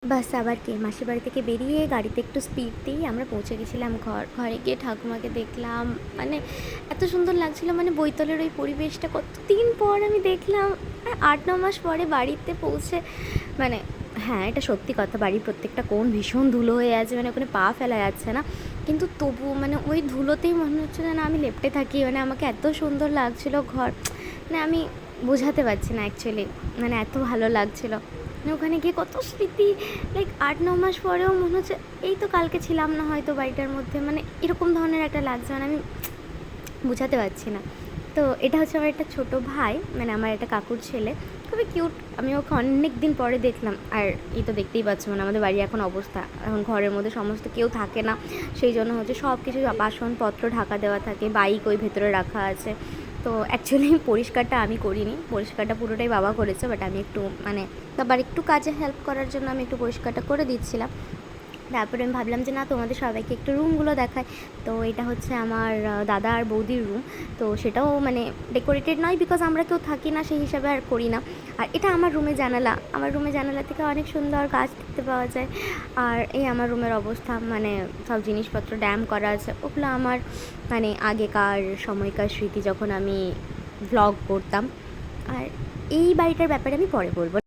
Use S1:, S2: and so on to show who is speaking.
S1: বাস আবার কি মাসির বাড়ি থেকে বেরিয়ে গাড়িতে একটু স্পিড দিয়েই আমরা পৌঁছে গেছিলাম ঘরে গিয়ে ঠাকুমাকে দেখলাম। মানে এত সুন্দর লাগছিল, মানে বৈতলের ওই পরিবেশটা কতদিন পর আমি দেখলাম। 8-9 মাস পরে বাড়িতে পৌঁছে মানে হ্যাঁ, এটা সত্যি কথা, বাড়ির প্রত্যেকটা কোণ ভীষণ ধুলো হয়ে আছে, মানে ওখানে পা ফেলা যাচ্ছে না। কিন্তু তবুও মানে ওই ধুলোতেই মনে হচ্ছে না আমি লেপ্টে থাকি, মানে আমাকে এত সুন্দর লাগছিল ঘর। মানে আমি বোঝাতে পারছি না অ্যাকচুয়ালি, মানে এত ভালো লাগছিল। মানে ওখানে গিয়ে কত স্মৃতি, লাইক 8-9 মাস পরেও মনে হচ্ছে এই তো কালকে ছিলাম না হয়তো বাড়িটার মধ্যে, মানে এরকম ধরনের একটা লাগছে, মানে আমি বোঝাতে পারছি না। তো এটা হচ্ছে আমার একটা ছোটো ভাই, মানে আমার একটা কাকুর ছেলে, খুবই কিউট। আমি ওকে অনেক দিন পরে দেখলাম। আর এই তো দেখতেই পাচ্ছ, মানে আমাদের বাড়ির এখন অবস্থা, এখন ঘরের মধ্যে সমস্ত কেউ থাকে না, সেই জন্য হচ্ছে সব কিছু বাসনপত্র ঢাকা দেওয়া থাকে, বাইক ওই ভেতরে রাখা আছে। তো অ্যাকচুয়ালি পরিষ্কারটা আমি করিনি, পরিষ্কারটা পুরোটাই বাবা করেছে, বাট আমি একটু মানে বাবার একটু কাজে হেল্প করার জন্য আমি একটু পরিষ্কারটা করে দিচ্ছিলাম। তারপরে আমি ভাবলাম যে না, তোমাদের সবাইকে একটু রুমগুলো দেখায়। তো এটা হচ্ছে আমার দাদা আর বৌদির রুম। তো সেটাও মানে ডেকোরেটেড নয়, বিকজ আমরা কেউ থাকি না সেই হিসাবে আর করি না। আর এটা আমার রুমে জানালা, আমার রুমে জানালা থেকে অনেক সুন্দর গাছ দেখতে পাওয়া যায়। আর এই আমার রুমের অবস্থা, মানে সব জিনিসপত্র ড্যাম করা আছে, ওগুলো আমার মানে আগেকার সময়কার স্মৃতি, যখন আমি ভ্লগ করতাম। আর এই বাড়িটার ব্যাপারে আমি পরে বলবো।